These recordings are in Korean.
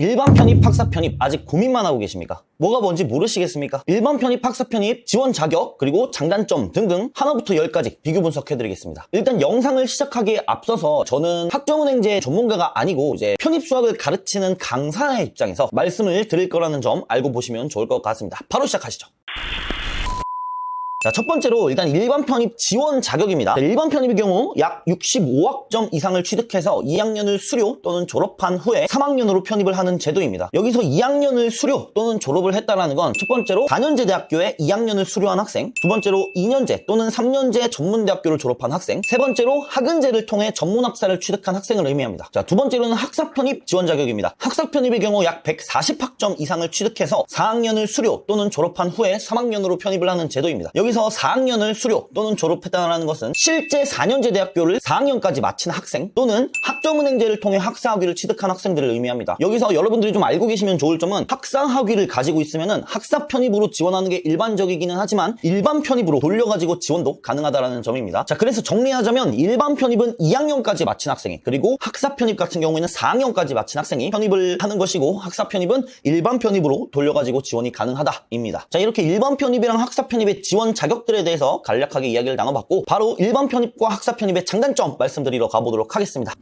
일반 편입, 학사 편입 아직 고민만 하고 계십니까? 뭐가 뭔지 모르시겠습니까? 일반 편입, 학사 편입, 지원 자격, 그리고 장단점 등등 하나부터 10까지 비교 분석해드리겠습니다. 일단 영상을 시작하기에 앞서서 저는 학점은행제 전문가가 아니고 이제 편입 수학을 가르치는 강사의 입장에서 말씀을 드릴 거라는 점 알고 보시면 좋을 것 같습니다. 바로 시작하시죠. 자, 첫 번째로 일단 일반 편입 지원 자격입니다. 일반 편입의 경우 약 65학점 이상을 취득해서 2학년을 수료 또는 졸업한 후에 3학년으로 편입을 하는 제도입니다. 여기서 2학년을 수료 또는 졸업을 했다는 건 첫 번째로 4년제 대학교에 2학년을 수료한 학생, 두 번째로 2년제 또는 3년제 전문대학교를 졸업한 학생, 세 번째로 학은제를 통해 전문학사를 취득한 학생을 의미합니다. 자, 두 번째로는 학사 편입 지원 자격입니다. 학사 편입의 경우 약 140학점 이상을 취득해서 4학년을 수료 또는 졸업한 후에 3학년으로 편입을 하는 제도입니다. 여기서 4학년을 수료 또는 졸업했다는 것은 실제 4년제 대학교를 4학년까지 마친 학생 또는 학점은행제를 통해 학사학위를 취득한 학생들을 의미합니다. 여기서 여러분들이 좀 알고 계시면 좋을 점은 학사학위를 가지고 있으면은 학사 편입으로 지원하는 게 일반적이기는 하지만 일반 편입으로 돌려가지고 지원도 가능하다는 점입니다. 자, 그래서 정리하자면 일반 편입은 2학년까지 마친 학생이, 그리고 학사 편입 같은 경우에는 4학년까지 마친 학생이 편입을 하는 것이고, 학사 편입은 일반 편입으로 돌려가지고 지원이 가능하다입니다. 자, 이렇게 일반 편입이랑 학사 편입의 지원 자격들에 대해서 간략하게 이야기를 나눠봤고, 바로 일반 편입과 학사 편입의 장단점 말씀드리러 가보도록 하겠습니다.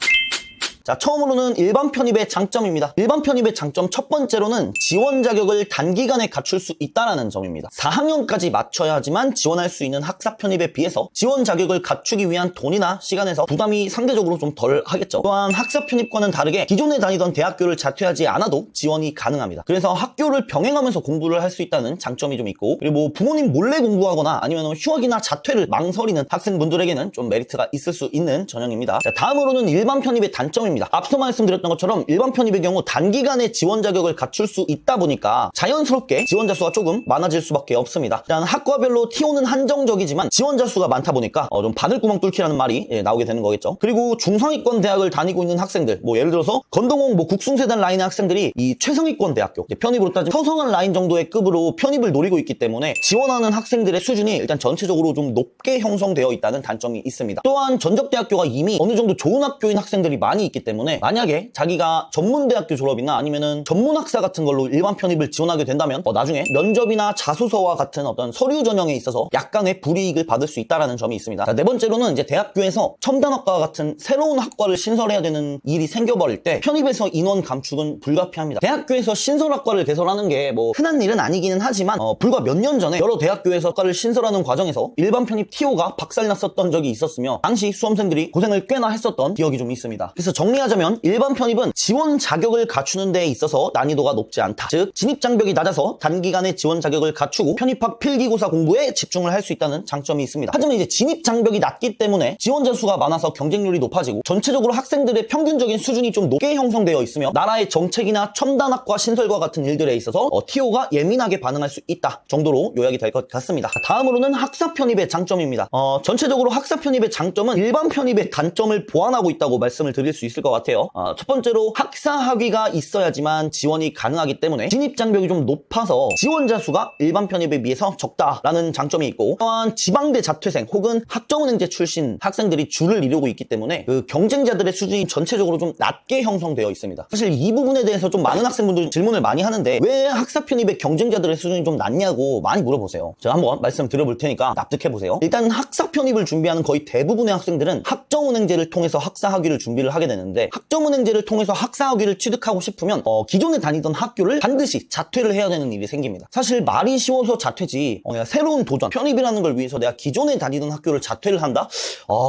자, 처음으로는 일반 편입의 장점입니다. 일반 편입의 장점 첫 번째로는 지원 자격을 단기간에 갖출 수 있다는 점입니다. 4학년까지 맞춰야지만 지원할 수 있는 학사 편입에 비해서 지원 자격을 갖추기 위한 돈이나 시간에서 부담이 상대적으로 좀 덜 하겠죠. 또한 학사 편입과는 다르게 기존에 다니던 대학교를 자퇴하지 않아도 지원이 가능합니다. 그래서 학교를 병행하면서 공부를 할 수 있다는 장점이 좀 있고, 그리고 부모님 몰래 공부하거나 아니면 휴학이나 자퇴를 망설이는 학생분들에게는 좀 메리트가 있을 수 있는 전형입니다. 자, 다음으로는 일반 편입의 단점입니다. 앞서 말씀드렸던 것처럼 일반 편입의 경우 단기간에 지원 자격을 갖출 수 있다 보니까 자연스럽게 지원자 수가 조금 많아질 수밖에 없습니다. 일단 학과별로 TO는 한정적이지만 지원자 수가 많다 보니까 좀 바늘구멍 뚫기라는 말이 나오게 되는 거겠죠. 그리고 중상위권 대학을 다니고 있는 학생들, 예를 들어서 건동홍 국숭세단 라인의 학생들이 이 최상위권 대학교, 편입으로 따지면 서성한 라인 정도의 급으로 편입을 노리고 있기 때문에 지원하는 학생들의 수준이 일단 전체적으로 좀 높게 형성되어 있다는 단점이 있습니다. 또한 전적대학교가 이미 어느 정도 좋은 학교인 학생들이 많이 있기 때문에 만약에 자기가 전문대학교 졸업이나 아니면은 전문학사 같은 걸로 일반 편입을 지원하게 된다면 나중에 면접이나 자소서와 같은 어떤 서류 전형에 있어서 약간의 불이익을 받을 수 있다는 점이 있습니다. 자, 네 번째로는 이제 대학교에서 첨단학과와 같은 새로운 학과를 신설해야 되는 일이 생겨버릴 때 편입에서 인원 감축은 불가피합니다. 대학교에서 신설학과를 개설하는 게 흔한 일은 아니기는 하지만 불과 몇 년 전에 여러 대학교에서 학과를 신설하는 과정에서 일반 편입 TO가 박살났었던 적이 있었으며 당시 수험생들이 고생을 꽤나 했었던 기억이 좀 있습니다. 그래서 정리하자면 일반 편입은 지원 자격을 갖추는 데 있어서 난이도가 높지 않다. 즉 진입 장벽이 낮아서 단기간에 지원 자격을 갖추고 편입학 필기고사 공부에 집중을 할 수 있다는 장점이 있습니다. 하지만 이제 진입 장벽이 낮기 때문에 지원자 수가 많아서 경쟁률이 높아지고 전체적으로 학생들의 평균적인 수준이 좀 높게 형성되어 있으며 나라의 정책이나 첨단학과 신설과 같은 일들에 있어서 TO가 예민하게 반응할 수 있다 정도로 요약이 될 것 같습니다. 다음으로는 학사 편입의 장점입니다. 전체적으로 학사 편입의 장점은 일반 편입의 단점을 보완하고 있다고 말씀을 드릴 수 있을 것 같아요. 첫 번째로 학사 학위가 있어야지만 지원이 가능하기 때문에 진입 장벽이 좀 높아서 지원자 수가 일반 편입에 비해서 적다라는 장점이 있고, 또한 지방대 자퇴생 혹은 학점은행제 출신 학생들이 줄을 이루고 있기 때문에 그 경쟁자들의 수준이 전체적으로 좀 낮게 형성되어 있습니다. 사실 이 부분에 대해서 좀 많은 학생분들이 질문을 많이 하는데 왜 학사 편입의 경쟁자들의 수준이 좀 낮냐고 많이 물어보세요. 제가 한번 말씀 드려볼 테니까 납득해보세요. 일단 학사 편입을 준비하는 거의 대부분의 학생들은 학점은행제를 통해서 학사 학위를 준비를 하게 되는데, 학점은행제를 통해서 학사학위를 취득하고 싶으면 기존에 다니던 학교를 반드시 자퇴를 해야 되는 일이 생깁니다. 사실 말이 쉬워서 자퇴지 새로운 도전, 편입이라는 걸 위해서 내가 기존에 다니던 학교를 자퇴를 한다?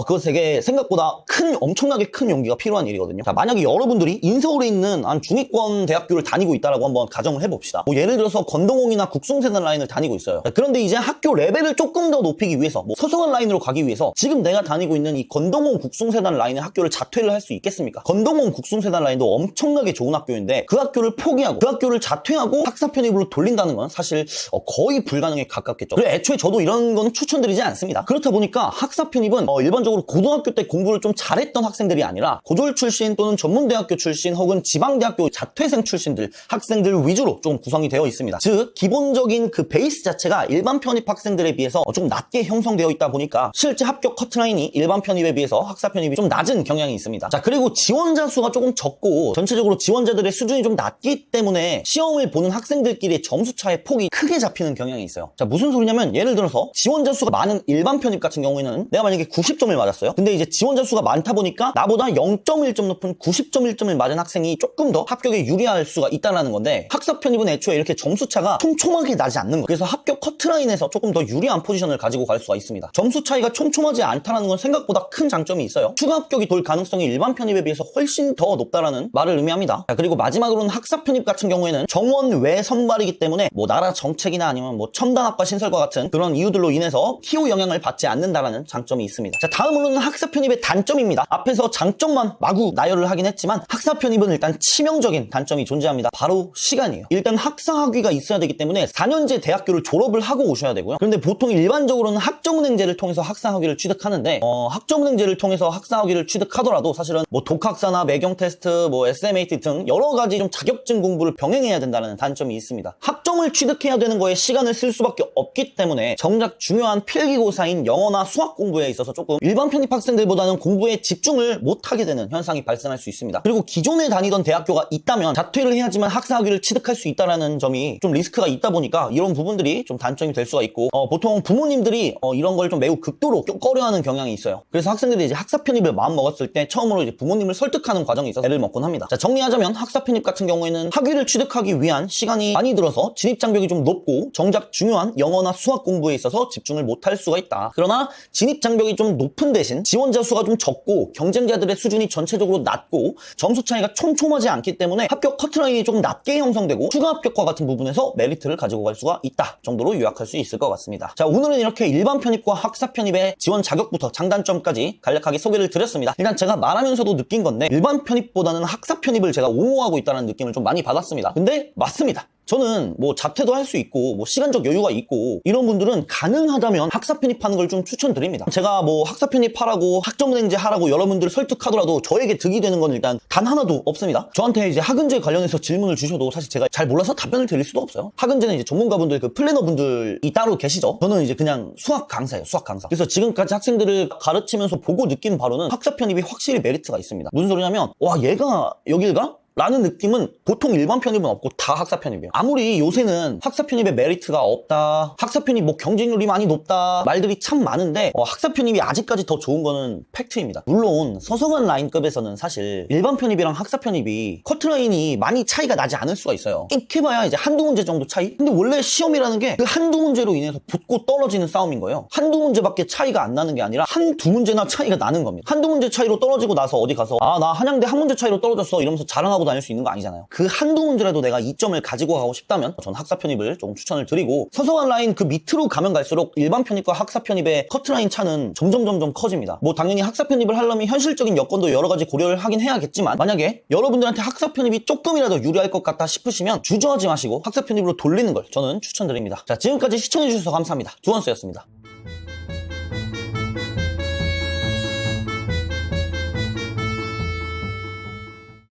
그거 되게 생각보다 엄청나게 큰 용기가 필요한 일이거든요. 자, 만약에 여러분들이 인서울에 있는 한 중위권 대학교를 다니고 있다라고 한번 가정을 해봅시다. 예를 들어서 건동홍이나 국숭세단 라인을 다니고 있어요. 자, 그런데 이제 학교 레벨을 조금 더 높이기 위해서 서성한 라인으로 가기 위해서 지금 내가 다니고 있는 이 건동홍 국숭세단 라인의 학교를 자퇴를 할 수 있겠습니까? 건동홍 국숭세단 라인도 엄청나게 좋은 학교인데 그 학교를 포기하고 그 학교를 자퇴하고 학사 편입으로 돌린다는 건 사실 거의 불가능에 가깝겠죠. 그리고 애초에 저도 이런 건 추천드리지 않습니다. 그렇다 보니까 학사 편입은 일반적으로 고등학교 때 공부를 좀 잘했던 학생들이 아니라 고졸 출신 또는 전문대학교 출신 혹은 지방대학교 자퇴생 출신들 학생들 위주로 좀 구성이 되어 있습니다. 즉 기본적인 그 베이스 자체가 일반 편입 학생들에 비해서 좀 낮게 형성되어 있다 보니까 실제 합격 커트라인이 일반 편입에 비해서 학사 편입이 좀 낮은 경향이 있습니다. 자, 그리고 지원자 수가 조금 적고 전체적으로 지원자들의 수준이 좀 낮기 때문에 시험을 보는 학생들끼리의 점수 차의 폭이 크게 잡히는 경향이 있어요. 자, 무슨 소리냐면 예를 들어서 지원자 수가 많은 일반 편입 같은 경우에는 내가 만약에 90점을 맞았어요. 근데 이제 지원자 수가 많다 보니까 나보다 0.1점 높은 90.1점을 맞은 학생이 조금 더 합격에 유리할 수가 있다는 건데, 학사 편입은 애초에 이렇게 점수 차가 촘촘하게 나지 않는 거예요. 그래서 합격 커트라인에서 조금 더 유리한 포지션을 가지고 갈 수가 있습니다. 점수 차이가 촘촘하지 않다는 건 생각보다 큰 장점이 있어요. 추가 합격이 돌 가능성이 일반 편입에 비해서 훨씬 더 높다라는 말을 의미합니다. 자, 그리고 마지막으로는 학사 편입 같은 경우에는 정원 외 선발이기 때문에 뭐 나라 정책이나 아니면 뭐 첨단학과 신설과 같은 그런 이유들로 인해서 기호 영향을 받지 않는다라는 장점이 있습니다. 자, 다음으로는 학사 편입의 단점입니다. 앞에서 장점만 마구 나열을 하긴 했지만 학사 편입은 일단 치명적인 단점이 존재합니다. 바로 시간이에요. 일단 학사 학위가 있어야 되기 때문에 4년제 대학교를 졸업을 하고 오셔야 되고요. 그런데 보통 일반적으로는 학점은행제를 통해서 학사 학위를 취득하는데 학점은행제를 통해서 학사 학위를 취득하더라도 사실은 뭐 독학사나 매경 테스트, 뭐 SMAT 등 여러 가지 좀 자격증 공부를 병행해야 된다는 단점이 있습니다. 학점을 취득해야 되는 거에 시간을 쓸 수밖에 없기 때문에 정작 중요한 필기고사인 영어나 수학 공부에 있어서 조금 일반 편입 학생들보다는 공부에 집중을 못하게 되는 현상이 발생할 수 있습니다. 그리고 기존에 다니던 대학교가 있다면 자퇴를 해야지만 학사 학위를 취득할 수 있다는 점이 좀 리스크가 있다 보니까 이런 부분들이 좀 단점이 될 수가 있고, 보통 부모님들이 이런 걸 좀 매우 극도로 꺼려하는 경향이 있어요. 그래서 학생들이 이제 학사 편입을 마음 먹었을 때 처음으로 이제 부모님을 설득하는 과정이 있어서 애를 먹곤 합니다. 자, 정리하자면 학사 편입 같은 경우에는 학위를 취득하기 위한 시간이 많이 들어서 진입 장벽이 좀 높고 정작 중요한 영어나 수학 공부에 있어서 집중을 못할 수가 있다. 그러나 진입 장벽이 좀 높은 대신 지원자 수가 좀 적고 경쟁자들의 수준이 전체적으로 낮고 점수 차이가 촘촘하지 않기 때문에 합격 커트라인이 조금 낮게 형성되고 추가 합격과 같은 부분에서 메리트를 가지고 갈 수가 있다 정도로 요약할 수 있을 것 같습니다. 자, 오늘은 이렇게 일반 편입과 학사 편입의 지원 자격부터 장단점까지 간략하게 소개를 드렸습니다. 일단 제가 말하면서도 느낀 건데 일반 편입보다는 학사 편입을 제가 옹호하고 있다는 느낌을 좀 많이 받았습니다. 근데 맞습니다. 저는 뭐 자퇴도 할 수 있고 뭐 시간적 여유가 있고 이런 분들은 가능하다면 학사 편입하는 걸 좀 추천드립니다. 제가 뭐 학사 편입하라고 학점은행제 하라고 여러분들을 설득하더라도 저에게 득이 되는 건 일단 단 하나도 없습니다. 저한테 이제 학은제 관련해서 질문을 주셔도 사실 제가 잘 몰라서 답변을 드릴 수도 없어요. 학은제는 이제 전문가분들, 그 플래너분들이 따로 계시죠. 저는 이제 그냥 수학 강사예요. 수학 강사. 그래서 지금까지 학생들을 가르치면서 보고 느낀 바로는 학사 편입이 확실히 메리트가 있습니다. 무슨 소리냐면 와, 얘가 여길 가? 라는 느낌은 보통 일반 편입은 없고 다 학사 편입이에요. 아무리 요새는 학사 편입의 메리트가 없다, 학사 편입 뭐 경쟁률이 많이 높다 말들이 참 많은데 학사 편입이 아직까지 더 좋은 거는 팩트입니다. 물론 서성한 라인급에서는 사실 일반 편입이랑 학사 편입이 커트라인이 많이 차이가 나지 않을 수가 있어요. 익혀봐야 이제 한두 문제 정도 차이? 근데 원래 시험이라는 게 그 한두 문제로 인해서 붙고 떨어지는 싸움인 거예요. 한두 문제밖에 차이가 안 나는 게 아니라 한두 문제나 차이가 나는 겁니다. 한두 문제 차이로 떨어지고 나서 어디 가서 나 한양대 한 문제 차이로 떨어졌어 이러면서 자랑하고 다닐 수 있는 거 아니잖아요. 그 한두 문제라도 내가 이점을 가지고 가고 싶다면 전 학사 편입을 조금 추천을 드리고, 서성한 라인 그 밑으로 가면 갈수록 일반 편입과 학사 편입의 커트라인 차는 점점 커집니다. 뭐 당연히 학사 편입을 하려면 현실적인 여건도 여러 가지 고려를 하긴 해야겠지만, 만약에 여러분들한테 학사 편입이 조금이라도 유리할 것 같다 싶으시면 주저하지 마시고 학사 편입으로 돌리는 걸 저는 추천드립니다. 자, 지금까지 시청해주셔서 감사합니다. 두원스였습니다.